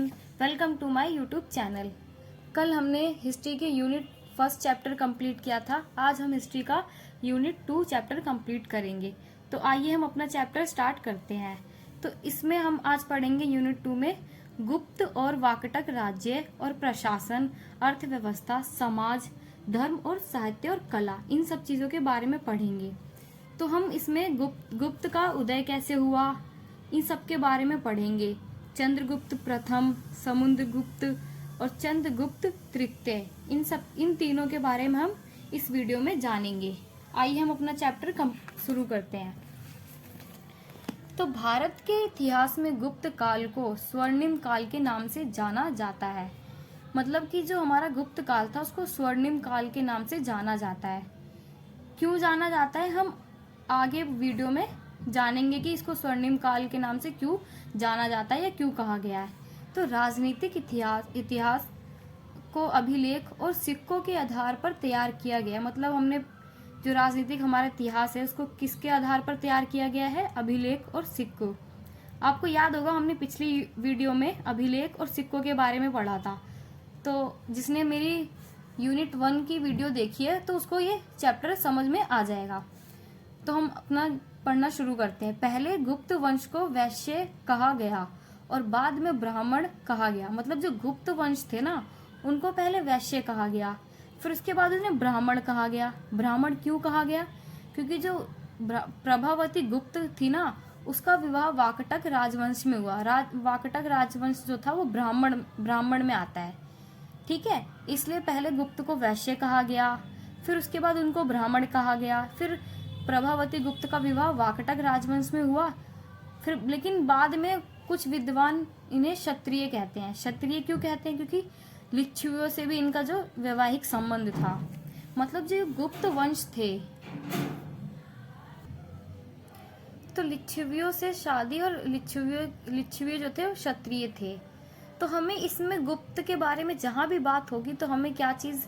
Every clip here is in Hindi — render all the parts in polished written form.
Everyone, welcome to my YouTube channel. कल हमने हिस्ट्री के यूनिट फर्स्ट चैप्टर कंप्लीट किया था। आज हम हिस्ट्री का यूनिट 2 चैप्टर कंप्लीट करेंगे। तो आइए हम अपना चैप्टर स्टार्ट करते हैं। तो इसमें हम आज पढ़ेंगे यूनिट 2 में गुप्त और वाकटक राज्य और प्रशासन, अर्थव्यवस्था, समाज, धर्म और साहित्य और कला, इन सब चीज़ों के बारे में पढ़ेंगे। तो हम इसमें गुप्त का उदय कैसे हुआ, इन सब के बारे में पढ़ेंगे। चंद्रगुप्त प्रथम, समुद्रगुप्त और चंद्रगुप्त तृतीय, इन तीनों के बारे में हम इस वीडियो में जानेंगे। आइए हम अपना चैप्टर शुरू करते हैं। तो भारत के इतिहास में गुप्त काल को स्वर्णिम काल के नाम से जाना जाता है। मतलब कि जो हमारा गुप्त काल था उसको स्वर्णिम काल के नाम से जाना जाता है। क्यों जाना जाता है हम आगे वीडियो में जानेंगे कि इसको स्वर्णिम काल के नाम से क्यों जाना जाता है या क्यों कहा गया है। तो राजनीतिक इतिहास को अभिलेख और सिक्कों के आधार पर तैयार किया गया। मतलब हमने जो राजनीतिक हमारा इतिहास है उसको किसके आधार पर तैयार किया गया है? अभिलेख और सिक्कों। आपको याद होगा हमने पिछली वीडियो में अभिलेख और सिक्कों के बारे में पढ़ा था। तो जिसने मेरी यूनिट 1 की वीडियो देखी है तो उसको ये चैप्टर समझ में आ जाएगा। तो हम अपना पढ़ना शुरू करते हैं। पहले गुप्त वंश को वैश्य कहा गया और बाद में ब्राह्मण कहा गया। मतलब जो गुप्त वंश थे ना उनको पहले वैश्य कहा गया, फिर उसके बाद उन्हें ब्राह्मण कहा गया। ब्राह्मण क्यों कहा गया? क्योंकि जो प्रभावती गुप्त थी ना उसका विवाह वाकटक राजवंश में हुआ। वाकटक राजवंश जो था वो ब्राह्मण में आता है, ठीक है। इसलिए पहले गुप्त को वैश्य कहा गया, फिर उसके बाद उनको ब्राह्मण कहा गया। फिर प्रभावती गुप्त का विवाह वाकटक राजवंश में हुआ। फिर लेकिन बाद में कुछ विद्वान इन्हें क्षत्रिय कहते हैं। क्षत्रिय क्यों कहते हैं? क्योंकि लिच्छवियों से भी इनका जो वैवाहिक संबंध था। मतलब जो गुप्त वंश थे तो लिच्छवियों से शादी, और लिच्छवी जो थे वो क्षत्रिय थे। तो हमें इसमें गुप्त के बारे में जहां भी बात होगी तो हमें क्या चीज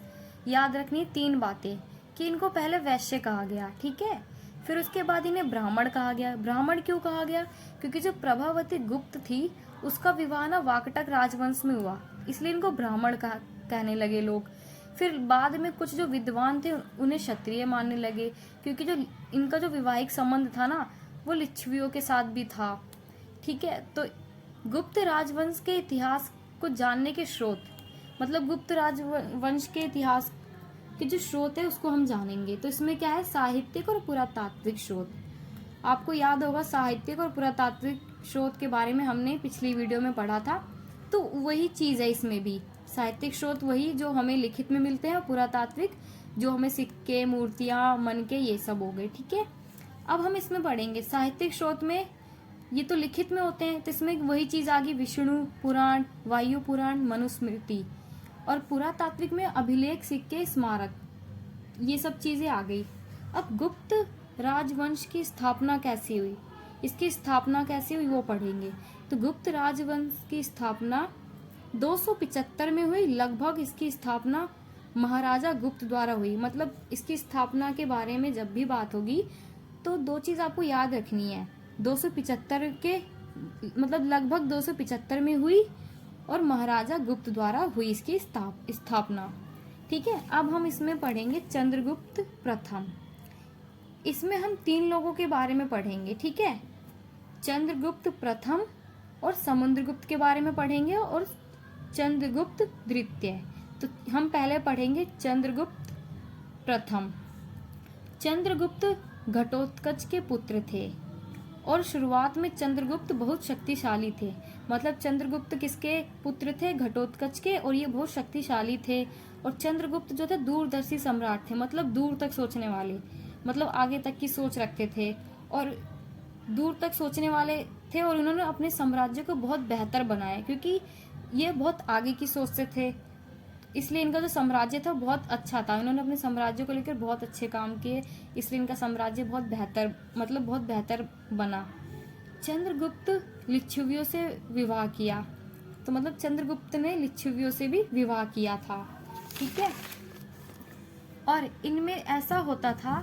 याद रखनी है? 3 बातें। कि इनको पहले वैश्य कहा गया, ठीक है, फिर उसके बाद इन्हें ब्राह्मण कहा गया। ब्राह्मण क्यों कहा गया? क्योंकि जो प्रभावती गुप्त थी उसका विवाह ना वाकटक राजवंश में हुआ, इसलिए इनको ब्राह्मण कहने लगे लोग। फिर बाद में कुछ जो विद्वान थे उन्हें क्षत्रिय मानने लगे, क्योंकि जो इनका जो वैवाहिक संबंध था ना वो लिच्छवियों के साथ भी था, ठीक है। तो गुप्त राजवंश के इतिहास को जानने के स्रोत, मतलब गुप्त राजवंश के इतिहास कि जो स्रोत है उसको हम जानेंगे। तो इसमें क्या है? साहित्यिक और पुरातात्विक स्रोत। आपको याद होगा साहित्यिक और पुरातात्विक स्रोत के बारे में हमने पिछली वीडियो में पढ़ा था। तो वही चीज है इसमें भी। साहित्यिक स्रोत वही जो हमें लिखित में मिलते हैं, और पुरातात्विक जो हमें सिक्के, मूर्तियां, मनके, ये सब हो गए, ठीक है। अब हम इसमें पढ़ेंगे साहित्यिक स्रोत में, ये तो लिखित में होते हैं, तो इसमें वही चीज आ गई विष्णु पुराण, वायु पुराण, मनुस्मृति। और पुरातात्विक में अभिलेख, सिक्के, स्मारक, ये सब चीजें आ गई। अब गुप्त राजवंश की स्थापना कैसे हुई, इसकी स्थापना कैसे हुई वो पढ़ेंगे। तो गुप्त राजवंश की स्थापना 275 में हुई। लगभग इसकी स्थापना महाराजा गुप्त द्वारा हुई। मतलब इसकी स्थापना के बारे में जब भी बात होगी तो 2 चीज आपको याद रखनी है। 275 के मतलब लगभग 275 में हुई और महाराजा गुप्त द्वारा हुई इसकी स्थापना, ठीक है। अब हम इसमें पढ़ेंगे चंद्रगुप्त प्रथम। इसमें हम 3 लोगों के बारे में पढ़ेंगे, ठीक है। चंद्रगुप्त प्रथम और समुद्रगुप्त के बारे में पढ़ेंगे और चंद्रगुप्त द्वितीय। तो हम पहले पढ़ेंगे चंद्रगुप्त प्रथम। चंद्रगुप्त घटोत्कच के पुत्र थे और शुरुआत में चंद्रगुप्त बहुत शक्तिशाली थे। मतलब चंद्रगुप्त किसके पुत्र थे? घटोत्कच के, और ये बहुत शक्तिशाली थे। और चंद्रगुप्त जो थे दूरदर्शी सम्राट थे, मतलब दूर तक सोचने वाले, मतलब आगे तक की सोच रखते थे और दूर तक सोचने वाले थे। और उन्होंने अपने साम्राज्य को बहुत बेहतर बनाया, क्योंकि ये बहुत आगे की सोच से थे, इसलिए इनका जो साम्राज्य था बहुत अच्छा था। इन्होंने अपने साम्राज्य को लेकर बहुत अच्छे काम किए, इसलिए इनका साम्राज्य बहुत बेहतर बना। चंद्रगुप्त लिच्छवियों से विवाह किया। तो मतलब चंद्रगुप्त ने लिच्छवियों से भी विवाह किया था, ठीक है। और इनमें ऐसा होता था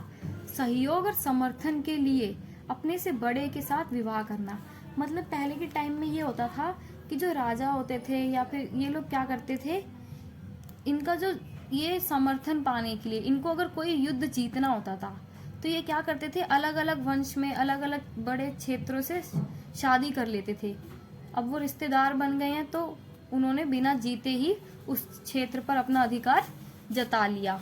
सहयोग और समर्थन के लिए अपने से बड़े के साथ विवाह करना। मतलब पहले के टाइम में ये होता था कि जो राजा होते थे या फिर ये लोग क्या करते थे, इनका जो ये समर्थन पाने के लिए, इनको अगर कोई युद्ध जीतना होता था तो ये क्या करते थे, अलग अलग वंश में अलग अलग बड़े क्षेत्रों से शादी कर लेते थे। अब वो रिश्तेदार बन गए हैं तो उन्होंने बिना जीते ही उस क्षेत्र पर अपना अधिकार जता लिया।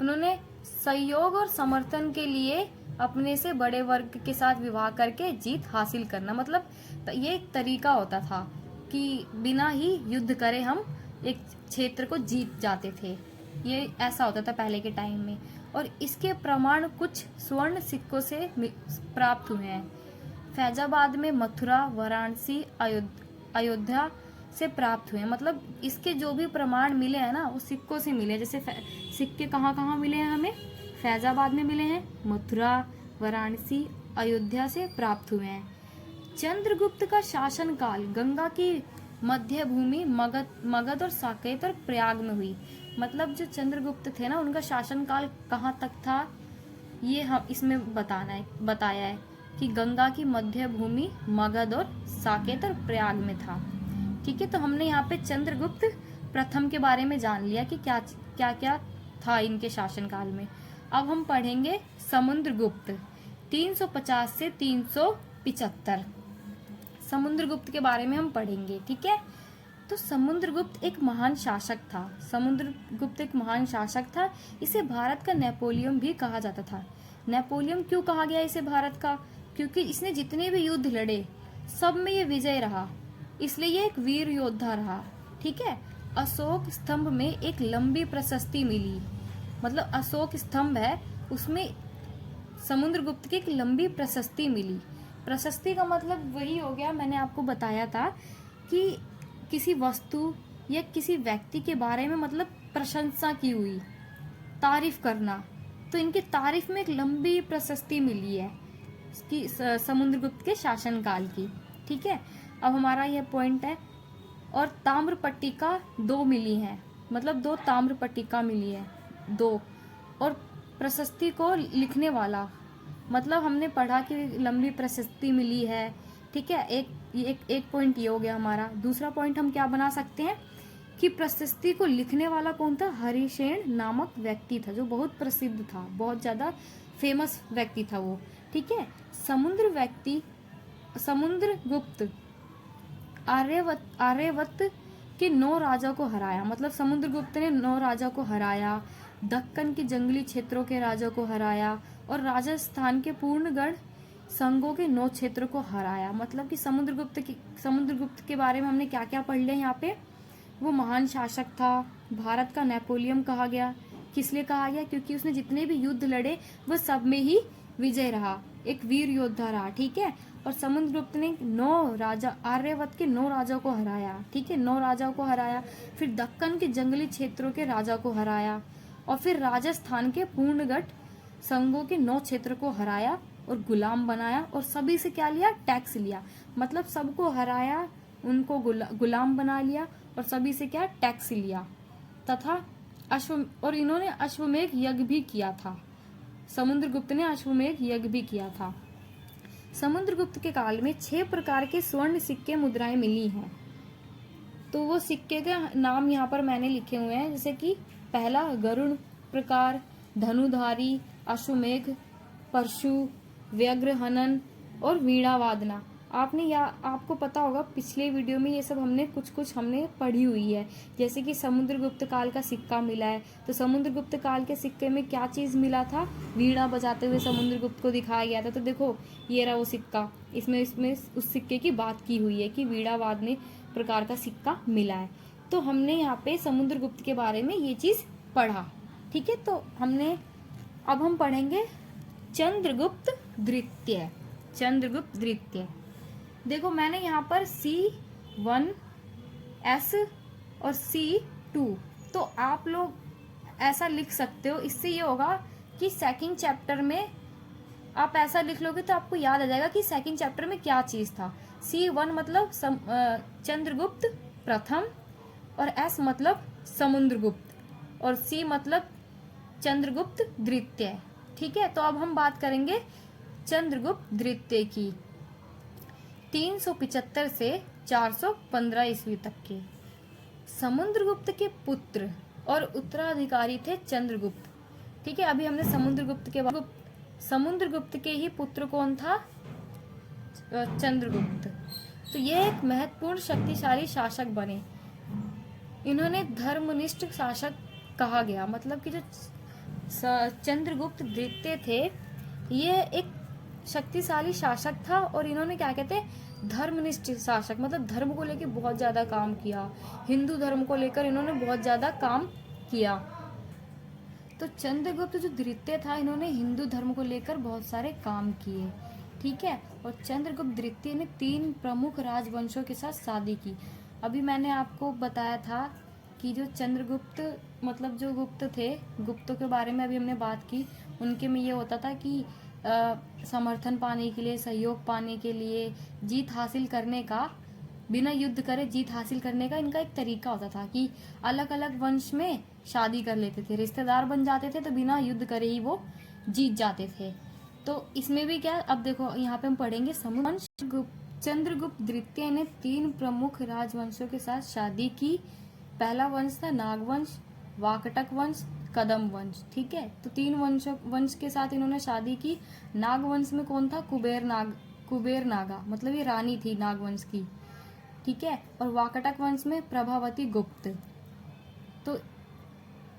उन्होंने सहयोग और समर्थन के लिए अपने से बड़े वर्ग के साथ विवाह करके जीत हासिल करना, मतलब ये एक तरीका होता था कि बिना ही युद्ध करे हम एक क्षेत्र को जीत जाते थे। ये ऐसा होता था पहले के टाइम में, और इसके प्रमाण कुछ स्वर्ण सिक्कों से प्राप्त हुए हैं। फैजाबाद में, मथुरा, वाराणसी, अयोध्या से प्राप्त हुए हैं। मतलब इसके जो भी प्रमाण मिले हैं ना वो सिक्कों से मिले। जैसे सिक्के कहाँ कहाँ मिले हैं हमें, फैजाबाद में मिले हैं, मथुरा, वाराणसी, अयोध्या से प्राप्त हुए हैं। चंद्रगुप्त का शासनकाल गंगा की मध्य भूमि मगध और साकेत और प्रयाग में हुई। मतलब जो चंद्रगुप्त थे ना उनका शासनकाल कहाँ तक था ये हम इसमें बताया है कि गंगा की मध्य भूमि मगध और साकेत और प्रयाग में था। ठीक है, तो हमने यहाँ पे चंद्रगुप्त प्रथम के बारे में जान लिया कि क्या क्या क्या था इनके शासनकाल में। अब हम पढ़ेंगे समुद्रगुप्त 350 से 375। समुद्रगुप्त के बारे में हम पढ़ेंगे। ठीक है, तो समुद्रगुप्त एक महान शासक था। समुद्रगुप्त एक महान शासक था। इसे भारत का नेपोलियन भी कहा जाता था। नेपोलियन क्यों कहा गया इसे भारत का, क्योंकि इसने जितने भी युद्ध लड़े सब में ये विजय रहा, इसलिए ये एक वीर योद्धा रहा। ठीक है, अशोक स्तंभ में एक लंबी प्रशस्ति मिली। मतलब अशोक स्तंभ है उसमें समुद्रगुप्त की एक लंबी प्रशस्ति मिली। प्रशस्ति का मतलब वही हो गया, मैंने आपको बताया था कि किसी वस्तु या किसी व्यक्ति के बारे में मतलब प्रशंसा की हुई, तारीफ करना। तो इनकी तारीफ में एक लंबी प्रशस्ति मिली है कि समुद्रगुप्त के शासनकाल की। ठीक है, अब हमारा यह पॉइंट है। और ताम्र पट्टिका 2 मिली है, मतलब 2 ताम्र पट्टिका मिली है 2। और प्रशस्ति को लिखने वाला, मतलब हमने पढ़ा कि लंबी प्रशस्ति मिली है। ठीक है, एक पॉइंट ये हो गया हमारा। दूसरा पॉइंट हम क्या बना सकते हैं कि प्रशस्ति को लिखने वाला कौन था, हरिसेन नामक व्यक्ति था जो बहुत प्रसिद्ध था, बहुत ज्यादा फेमस व्यक्ति था वो। ठीक है, समुद्रगुप्त आर्यवत के 9 राजा को हराया। मतलब समुद्रगुप्त ने 9 राजा को हराया, दक्कन के जंगली क्षेत्रों के राजा को हराया और राजस्थान के पूर्णगढ़ संघों के 9 क्षेत्रों को हराया। मतलब कि समुद्रगुप्त के बारे में हमने क्या क्या पढ़ लिया यहाँ पे। वो महान शासक था, भारत का नेपोलियन कहा गया। किस लिए कहा गया, क्योंकि उसने जितने भी युद्ध लड़े वह सब में ही विजय रहा, एक वीर योद्धा रहा। ठीक है, और समुद्रगुप्त ने 9 राजा, आर्यवत के 9 राजा को हराया। ठीक है, 9 राजाओं को हराया, फिर दक्कन के जंगली क्षेत्रों के राजा को हराया और फिर राजस्थान के पूर्णगढ़ संघों के 9 क्षेत्र को हराया और गुलाम बनाया और सभी से क्या लिया, टैक्स लिया। मतलब सबको हराया, उनको गुलाम बना लिया और सभी से क्या, टैक्स लिया। तथा और इन्होंने अश्वमेध यज्ञ भी किया था। समुद्रगुप्त ने अश्वमेध यज्ञ भी किया था। समुद्रगुप्त के काल में 6 प्रकार के स्वर्ण सिक्के मुद्राएं मिली हैं। तो वो सिक्के के नाम यहाँ पर मैंने लिखे हुए हैं, जैसे कि पहला गरुड़ प्रकार, धनुधारी, अश्वमेघ, परशु, व्यग्र हनन और वीणा वादना। आपको पता होगा पिछले वीडियो में ये सब हमने कुछ हमने पढ़ी हुई है। जैसे कि समुद्रगुप्त काल का सिक्का मिला है, तो समुद्रगुप्त काल के सिक्के में क्या चीज मिला था, वीणा बजाते हुए समुद्रगुप्त को दिखाया गया था। तो देखो ये रहा वो सिक्का, इसमें उस सिक्के की बात की हुई है कि वीणा वादने प्रकार का सिक्का मिला है। तो हमने यहाँ पे समुद्रगुप्त के बारे में ये चीज पढ़ा। ठीक है, तो अब हम पढ़ेंगे चंद्रगुप्त द्वितीय। चंद्रगुप्त द्वितीय, देखो मैंने यहाँ पर C1 S और C2, तो आप लोग ऐसा लिख सकते हो। इससे ये होगा कि सेकंड चैप्टर में आप ऐसा लिख लोगे तो आपको याद आ जाएगा कि सेकंड चैप्टर में क्या चीज था। C1 मतलब चंद्रगुप्त प्रथम और S मतलब समुद्रगुप्त और C मतलब चंद्रगुप्त द्वितीय। ठीक है, तो अब हम बात करेंगे चंद्रगुप्त द्वितीय की। 375 से 415 ईस्वी तक के। समुद्रगुप्त के पुत्र और उत्तराधिकारी थे चंद्रगुप्त। ठीक है, अभी हमने समुद्रगुप्त के ही पुत्र कौन था? चंद्रगुप्त। तो ये एक महत्वपूर्ण शक्तिशाली शासक बने। इन्होंने धर्मनिष्ठ शासक कहा गया। मतलब कि जो चंद्रगुप्त द्वितीय थे, ये एक शक्तिशाली शासक था और इन्होंने क्या कहते हैं, धर्मनिष्ठ शासक, मतलब धर्म को लेकर बहुत ज्यादा काम किया। हिंदू धर्म को लेकर इन्होंने बहुत ज्यादा काम किया। तो चंद्रगुप्त जो द्वितीय था, इन्होंने हिंदू धर्म को लेकर बहुत सारे काम किए। ठीक है, और चंद्रगुप्त द्वितीय ने 3 प्रमुख राजवंशों के साथ शादी की। अभी मैंने आपको बताया था कि जो चंद्रगुप्त, मतलब जो गुप्त थे, गुप्तों के बारे में अभी हमने बात की। उनके में ये होता था कि समर्थन पाने के लिए, सहयोग पाने के लिए, जीत हासिल करने का, बिना युद्ध करे जीत हासिल करने का इनका एक तरीका होता था कि अलग अलग वंश में शादी कर लेते थे, रिश्तेदार बन जाते थे, तो बिना युद्ध करे ही वो जीत जाते थे। तो इसमें भी क्या, अब देखो यहाँ पे हम पढ़ेंगे वंश। चंद्रगुप्त द्वितीय ने 3 प्रमुख राजवंशों के साथ शादी की। पहला वंश था नागवंश, वाकटक वंश, कदम वंश। ठीक है, तो 3 वंश के साथ इन्होंने शादी की। नागवंश में कौन था? कुबेर नागा, मतलब ये रानी थी नागवंश की। ठीक है, और वाकटक वंश में प्रभावती गुप्त। तो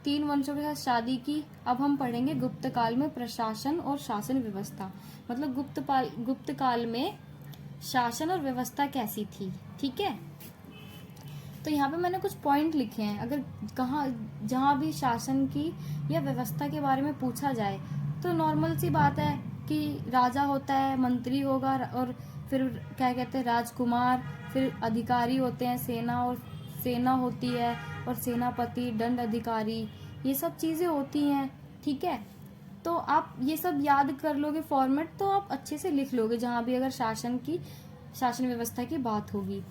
3 वंशों के साथ शादी की। अब हम पढ़ेंगे गुप्त काल में प्रशासन और शासन व्यवस्था। मतलब गुप्त काल में शासन और व्यवस्था कैसी थी। ठीक है, तो यहाँ पे मैंने कुछ पॉइंट लिखे हैं। अगर जहाँ भी शासन की या व्यवस्था के बारे में पूछा जाए तो नॉर्मल सी बात है कि राजा होता है, मंत्री होगा, और फिर क्या कहते हैं राजकुमार, फिर अधिकारी होते हैं, सेना होती है, और सेनापति, दंड अधिकारी, ये सब चीजें होती हैं। ठीक है, तो आप ये सब याद कर लोगे फॉर्मेट, तो आप अच्छे से लिख लोगे जहाँ भी अगर शासन व्यवस्था की बात होगी।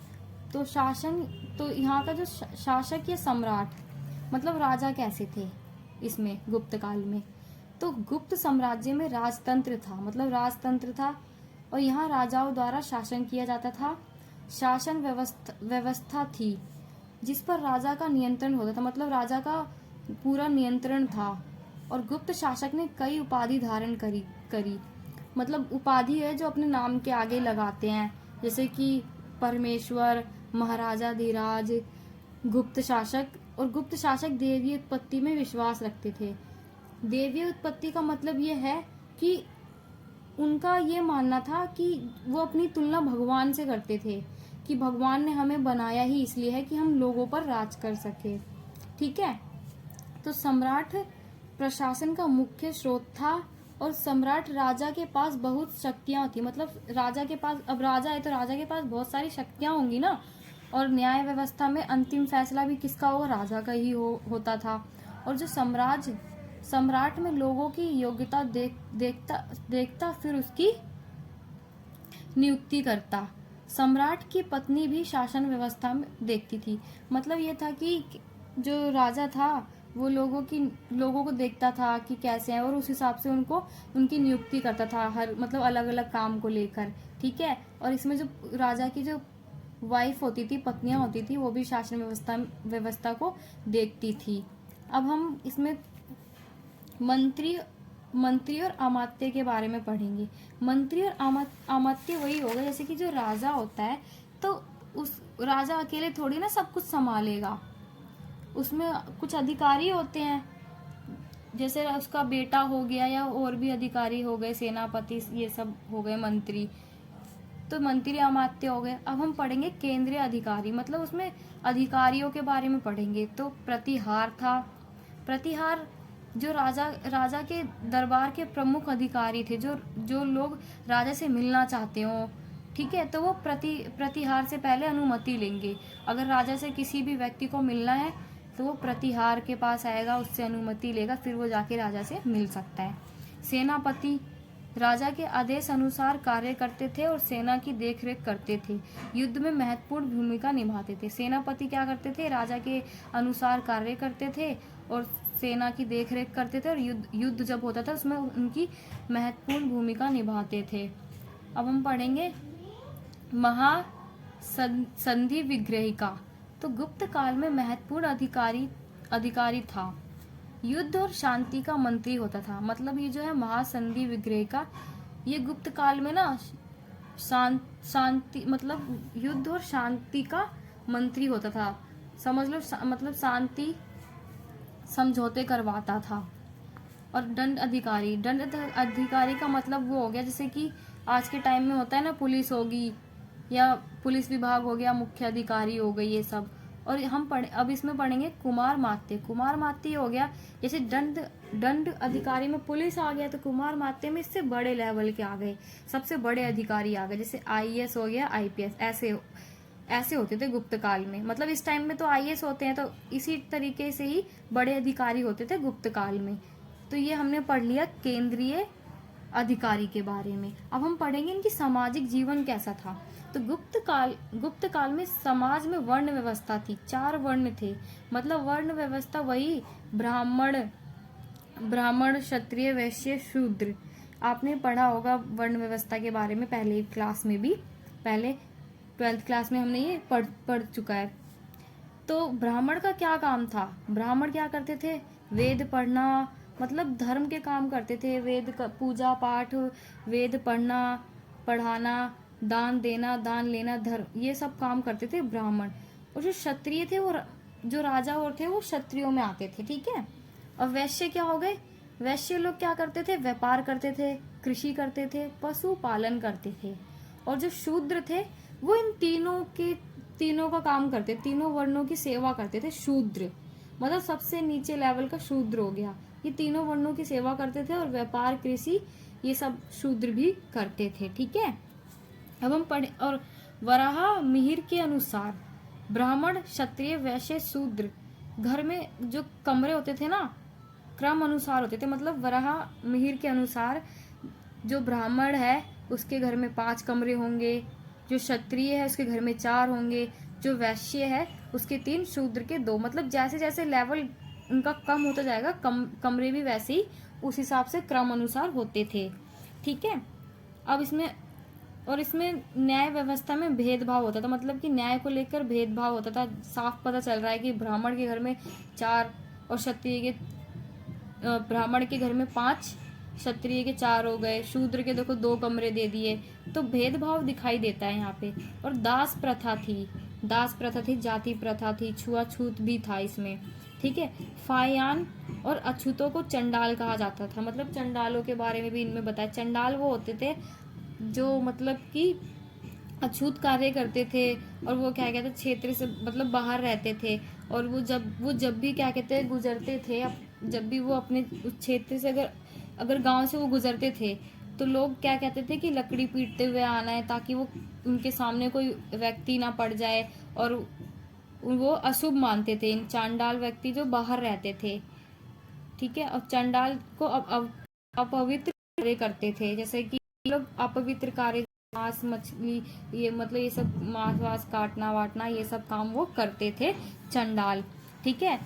तो यहाँ का जो शासक या सम्राट, मतलब राजा कैसे थे इसमें गुप्त काल में? तो गुप्त साम्राज्य में राजतंत्र था, मतलब राजतंत्र था, और यहाँ राजाओं द्वारा शासन किया जाता था। शासन व्यवस्था थी जिस पर राजा का नियंत्रण होता था, मतलब राजा का पूरा नियंत्रण था। और गुप्त शासक ने कई उपाधि धारण करी। मतलब उपाधि है जो अपने नाम के आगे लगाते हैं, जैसे कि परमेश्वर, महाराजा धीराज, गुप्त शासक। और गुप्त शासक देवी उत्पत्ति में विश्वास रखते थे। देवी उत्पत्ति का मतलब ये है कि उनका ये मानना था कि वो अपनी तुलना भगवान से करते थे, कि भगवान ने हमें बनाया ही इसलिए है कि हम लोगों पर राज कर सके। ठीक है, तो सम्राट प्रशासन का मुख्य स्रोत था, और सम्राट राजा के पास बहुत शक्तियां थी। मतलब राजा के पास, अब राजा है तो राजा के पास बहुत सारी शक्तियां होंगी ना। और न्याय व्यवस्था में अंतिम फैसला भी किसका होगा? राजा का ही होता था। और जो सम्राट में लोगों की योग्यता देखता फिर उसकी नियुक्ति करता। सम्राट की पत्नी भी शासन व्यवस्था में देखती थी। मतलब ये था कि जो राजा था वो लोगों को देखता था कि कैसे हैं, और उस हिसाब से उनकी नियुक्ति करता था, हर मतलब अलग अलग काम को लेकर। ठीक है, और इसमें जो राजा की जो वाइफ होती थी, पत्नियां होती थी, वो भी शासन व्यवस्था को देखती थी। अब हम इसमें मंत्री और अमात्य के बारे में पढ़ेंगे। मंत्री और अमात्य वही होगा, जैसे कि जो राजा होता है तो उस राजा अकेले थोड़ी ना सब कुछ संभालेगा, उसमें कुछ अधिकारी होते हैं, जैसे उसका बेटा हो गया या और भी अधिकारी हो गए, सेनापति, ये सब हो गए मंत्री। तो मंत्री अमात्य हो गए। अब हम पढ़ेंगे केंद्रीय अधिकारी, मतलब उसमें अधिकारियों के बारे में पढ़ेंगे। तो प्रतिहार था। प्रतिहार जो राजा के दरबार के प्रमुख अधिकारी थे, जो लोग राजा से मिलना चाहते हो। ठीक है, तो वो प्रतिहार से पहले अनुमति लेंगे। अगर राजा से किसी भी व्यक्ति को मिलना है तो वो प्रतिहार के पास आएगा, उससे अनुमति लेगा, फिर वो जाके राजा से मिल सकता है। सेनापति राजा के आदेश अनुसार कार्य करते थे और सेना की देखरेख करते थे, युद्ध में महत्वपूर्ण भूमिका निभाते थे। सेनापति क्या करते थे? राजा के अनुसार कार्य करते थे और सेना की देखरेख करते थे, और युद्ध जब होता था उसमें उनकी महत्वपूर्ण भूमिका निभाते थे। अब हम पढ़ेंगे महासंधि विग्रहिका। तो गुप्त काल में महत्वपूर्ण अधिकारी था, युद्ध और शांति का मंत्री होता था। मतलब ये जो है महासंधि विग्रहिका, ये गुप्त काल में ना शांति मतलब युद्ध और शांति का मंत्री होता था। समझ लो मतलब शांति समझौते करवाता था। और दंड अधिकारी का मतलब वो हो गया जैसे कि आज के टाइम में होता है ना, पुलिस होगी या पुलिस विभाग हो गया, मुख्य अधिकारी हो गई, ये सब। और हम अब इसमें पढ़ेंगे कुमार मात्य हो गया। जैसे दंड अधिकारी में पुलिस आ गया, तो कुमार मात्य में इससे बड़े लेवल के आ गए, सबसे बड़े अधिकारी आ गए, जैसे आईएएस हो गया, आईपीएस, ऐसे होते थे गुप्त काल में। मतलब इस टाइम में तो आईएएस होते हैं, तो इसी तरीके से ही बड़े अधिकारी होते थे गुप्त काल में। तो ये हमने पढ़ लिया केंद्रीय अधिकारी के बारे में। अब हम पढ़ेंगे इनकी सामाजिक जीवन कैसा था। तो गुप्त काल में समाज में वर्ण व्यवस्था थी, 4 वर्ण थे। मतलब वर्ण व्यवस्था वही ब्राह्मण, क्षत्रिय, वैश्य, शूद्र। आपने पढ़ा होगा वर्ण व्यवस्था के बारे में पहले क्लास में भी, पहले 12th क्लास में हमने ये पढ़ चुका है। तो ब्राह्मण का क्या काम था? ब्राह्मण क्या करते थे? वेद पढ़ना, मतलब धर्म के काम करते थे। पूजा पाठ, वेद पढ़ना, पढ़ाना, दान देना, दान लेना, धर्म, ये सब काम करते थे ब्राह्मण। और जो क्षत्रिय थे, वो जो राजा और थे, वो क्षत्रियों में आते थे, ठीक है। और वैश्य क्या हो गए? वैश्य लोग क्या करते थे? व्यापार करते थे, कृषि करते थे, पशु पालन करते थे। और जो शूद्र थे, वो इन तीनों का काम करते, तीनों वर्णों की सेवा करते थे। शूद्र मतलब सबसे नीचे लेवल का शूद्र हो गया। ये तीनों वर्णों की सेवा करते थे, और व्यापार, कृषि, ये सब शूद्र भी करते थे, ठीक है। अब हम पढ़े, और वराह मिहिर के अनुसार ब्राह्मण, क्षत्रिय, वैश्य, शूद्र, घर में जो कमरे होते थे ना, क्रम अनुसार होते थे। मतलब वराह मिहिर के अनुसार जो ब्राह्मण है उसके घर में 5 कमरे होंगे, जो क्षत्रिय है उसके घर में 4 होंगे, जो वैश्य है उसके 3, शूद्र के 2। मतलब जैसे जैसे लेवल उनका कम होता जाएगा, कमरे भी वैसे ही उस हिसाब से क्रम अनुसार होते थे, ठीक है। अब इसमें न्याय व्यवस्था में भेदभाव होता था। मतलब कि न्याय को लेकर भेदभाव होता था। साफ पता चल रहा है कि ब्राह्मण के घर में 4 और ब्राह्मण के घर में 5, क्षत्रिय के 4 हो गए, शूद्र के देखो 2 कमरे दे दिए। तो भेदभाव दिखाई देता है यहाँ पे। और दास प्रथा थी, जाति प्रथा थी, छुआछूत भी था इसमें, ठीक है। फायान और अछूतों को चंडाल कहा जाता था। मतलब चंडालों के बारे में भी इनमें बताया। चंडाल वो होते थे जो मतलब कि अछूत कार्य करते थे, और वो क्या कहते क्षेत्र से मतलब बाहर रहते थे। और वो जब भी क्या कहते हैं गुजरते थे, जब भी वो अपने उस क्षेत्र से अगर गांव से वो गुजरते थे, तो लोग क्या कहते थे कि लकड़ी पीटते हुए आना है, ताकि वो उनके सामने कोई व्यक्ति ना पड़ जाए, और वो अशुभ मानते थे इन चांडाल व्यक्ति जो बाहर रहते थे, ठीक है। और चंडाल को अपवित्र कार्य करते थे, जैसे कि लोग अपवित्र कार्य, मांस मछली, ये मतलब ये सब मांस वास काटना वाटना, ये सब काम वो करते थे चंडाल, ठीक है।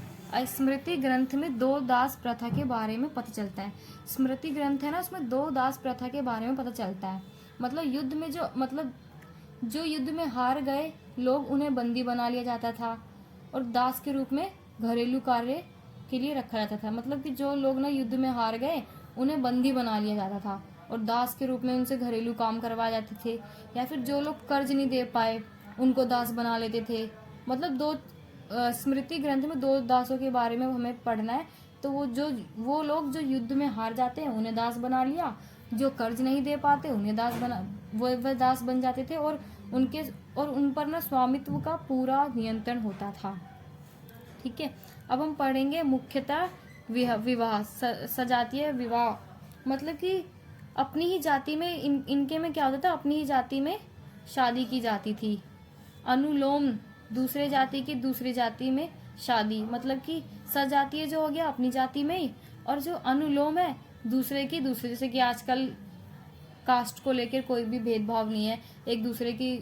स्मृति ग्रंथ में 2 दास प्रथा के बारे में पता चलता है। स्मृति ग्रंथ है ना, उसमें 2 दास प्रथा के बारे में पता चलता है। मतलब युद्ध में जो युद्ध में हार गए लोग, उन्हें बंदी बना लिया जाता था, और दास के रूप में घरेलू कार्य के लिए रखा जाता था। मतलब कि जो लोग ना युद्ध में हार गए, उन्हें बंदी बना लिया जाता था, और दास के रूप में उनसे घरेलू काम करवाए जाते थे। या फिर जो लोग कर्ज नहीं दे पाए, उनको दास बना लेते थे। मतलब स्मृति ग्रंथ में 2 दासों के बारे में हमें पढ़ना है। तो वो लोग जो युद्ध में हार जाते हैं, उन्हें दास बना लिया। जो कर्ज नहीं दे पाते, उन्हें वह दास बन जाते थे, और उन पर ना स्वामित्व का पूरा नियंत्रण होता था, ठीक है। अब हम पढ़ेंगे मुख्यतः विवाह, सजातीय विवाह। मतलब कि अपनी ही जाति में इनके में क्या होता था, अपनी ही जाति में शादी की जाती थी। अनुलोम, दूसरे जाति की दूसरी जाति में शादी। मतलब कि सजातीय जो हो गया अपनी जाति में ही, और जो अनुलोम है दूसरे की दूसरे, जैसे कि आजकल कास्ट को लेकर कोई भी भेदभाव नहीं है, एक दूसरे की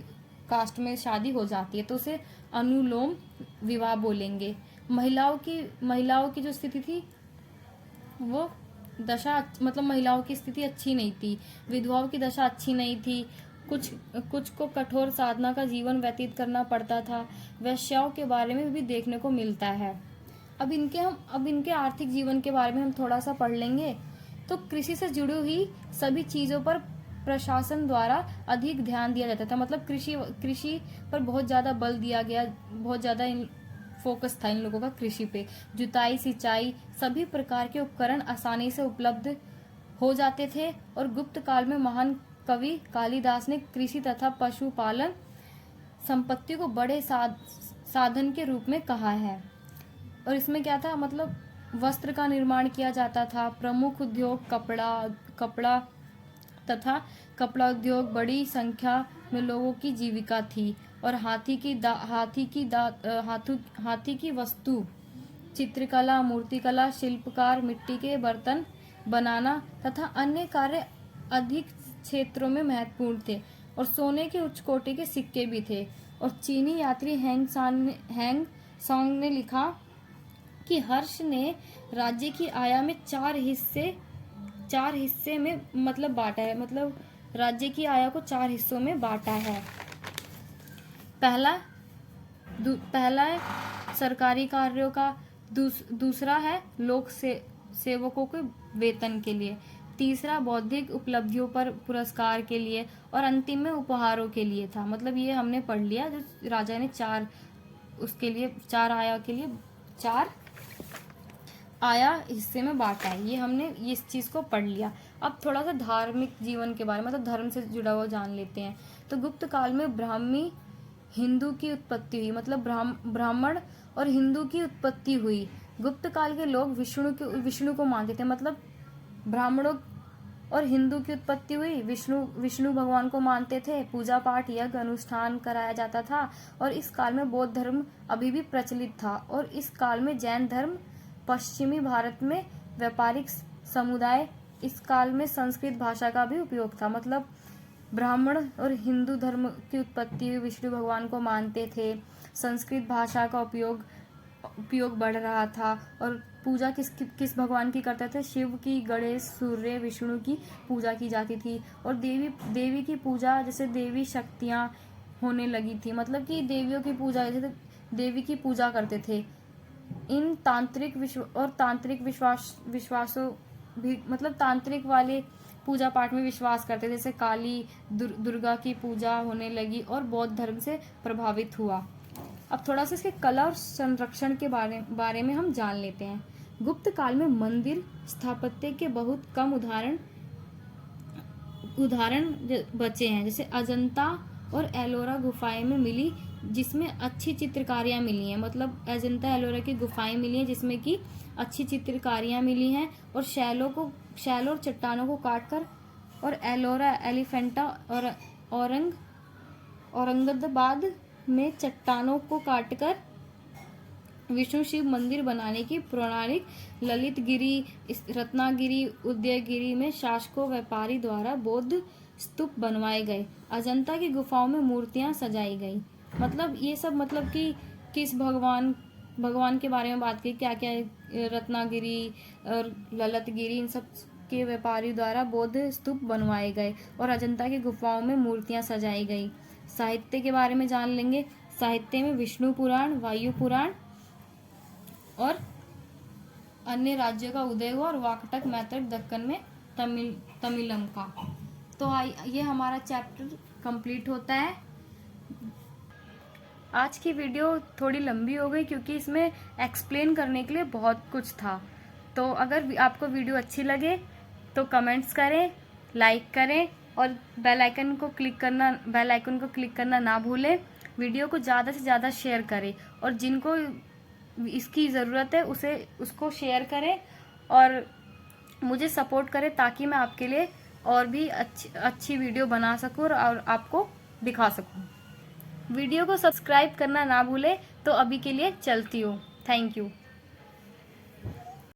कास्ट में शादी हो जाती है, तो उसे अनुलोम विवाह बोलेंगे। महिलाओं की जो स्थिति थी, वो दशा मतलब महिलाओं की स्थिति अच्छी नहीं थी, विधवाओं की दशा अच्छी नहीं थी, कुछ कुछ को कठोर साधना का जीवन व्यतीत करना पड़ता था। वैश्याओं के बारे में भी देखने को मिलता है। अब इनके आर्थिक जीवन के बारे में हम थोड़ा सा पढ़ लेंगे। तो कृषि से जुड़ी हुई सभी चीजों पर प्रशासन द्वारा अधिक ध्यान दिया जाता था। मतलब कृषि पर बहुत ज्यादा बल दिया गया, बहुत ज्यादा फोकस था इन लोगों का कृषि पे। जुताई, सिंचाई, सभी प्रकार के उपकरण आसानी से उपलब्ध हो जाते थे। और गुप्त काल में महान कवि कालिदास ने कृषि तथा पशुपालन संपत्ति को बड़े साधन के रूप में कहा है। और इसमें क्या था, मतलब वस्त्र का निर्माण किया जाता था। प्रमुख उद्योग कपड़ा तथा कपड़ा उद्योग, बड़ी संख्या में लोगों की जीविका थी। और हाथी की वस्तु, चित्रकला, मूर्तिकला, शिल्पकार, मिट्टी के बर्तन बनाना तथा अन्य कार्य अधिक क्षेत्रों में महत्वपूर्ण थे। और सोने के उच्च कोटि के सिक्के भी थे। और चीनी यात्री हैंग सांग ने लिखा कि हर्ष ने राज्य की आय में चार हिस्से में मतलब बांटा है। मतलब राज्य की आय को 4 हिस्सों में बांटा है। पहला है सरकारी कार्यों का, दूसरा है लोक सेवकों के वेतन के लिए, तीसरा बौद्धिक उपलब्धियों पर पुरस्कार के लिए, और अंतिम में उपहारों के लिए था। मतलब ये हमने पढ़ लिया, जो राजा ने 4 आया के लिए 4 आया हिस्से में बांटा है। ये हमने इस चीज को पढ़ लिया। अब थोड़ा सा धार्मिक जीवन के बारे में, मतलब धर्म से जुड़ा हुआ जान लेते हैं। तो गुप्त काल में ब्राह्मी हिंदू की उत्पत्ति हुई। मतलब ब्राह्मण और हिंदू की उत्पत्ति हुई। गुप्त काल के लोग विष्णु को मानते थे। मतलब ब्राह्मणों और हिंदू की उत्पत्ति हुई। विष्णु भगवान को मानते थे। पूजा पाठ, यज्ञ, अनुष्ठान कराया जाता था। और इस काल में बौद्ध धर्म अभी भी प्रचलित था। और इस काल में जैन धर्म, पश्चिमी भारत में व्यापारिक समुदाय, इस काल में संस्कृत भाषा का भी उपयोग था। मतलब ब्राह्मण और हिंदू धर्म की उत्पत्ति हुई, विष्णु भगवान को मानते थे, संस्कृत भाषा का उपयोग बढ़ रहा था। और पूजा किस भगवान की करते थे? शिव की, गणेश, सूर्य, विष्णु की पूजा की जाती थी। और देवी की पूजा, जैसे देवी शक्तियां होने लगी थी। मतलब कि देवियों की पूजा, जैसे देवी की पूजा करते थे। इन तांत्रिक विश्वासों भी, मतलब तांत्रिक वाले पूजा पाठ में विश्वास करते थे। जैसे काली, दुर्गा की पूजा होने लगी और बौद्ध धर्म से प्रभावित हुआ। अब थोड़ा सा इसके कला और संरक्षण के बारे में हम जान लेते हैं। गुप्त काल में मंदिर स्थापत्य के बहुत कम उदाहरण बचे हैं। जैसे अजंता और एलोरा गुफाएं में मिली, जिसमें अच्छी चित्रकारियां मिली हैं। मतलब अजंता एलोरा की गुफाएं मिली हैं जिसमें कि अच्छी चित्रकारियां मिली हैं। और शैलों और चट्टानों को काटकर, और एलोरा, एलिफेंटा और औरंगाबाद में चट्टानों को काटकर विष्णु शिव मंदिर बनाने की प्रणाली, ललितगिरी, रत्नागिरी, उदयगिरी में शासकों, व्यापारी द्वारा बौद्ध स्तूप बनवाए गए। अजंता की गुफाओं में मूर्तियां सजाई गई। मतलब ये सब, मतलब कि किस भगवान के बारे में बात की, क्या क्या रत्नागिरी और ललितगिरी, इन सब के व्यापारी द्वारा बौद्ध स्तूप बनवाए गए और अजंता की गुफाओं में मूर्तियां सजाई गई। साहित्य के बारे में जान लेंगे। साहित्य में विष्णु पुराण, वायु पुराण और अन्य राज्यों का उदय हुआ, और वाकटक, मैत्रक, दक्कन में तमिलम का। तो ये हमारा चैप्टर कंप्लीट होता है। आज की वीडियो थोड़ी लंबी हो गई क्योंकि इसमें एक्सप्लेन करने के लिए बहुत कुछ था। तो अगर आपको वीडियो अच्छी लगे तो कमेंट्स करें, लाइक करें और बेल आइकन को क्लिक करना ना भूलें। वीडियो को ज़्यादा से ज़्यादा शेयर करें और जिनको इसकी ज़रूरत है उसको शेयर करें और मुझे सपोर्ट करें, ताकि मैं आपके लिए और भी अच्छी वीडियो बना सकूं और आपको दिखा सकूं। वीडियो को सब्सक्राइब करना ना भूलें। तो अभी के लिए चलती हूँ। Thank you.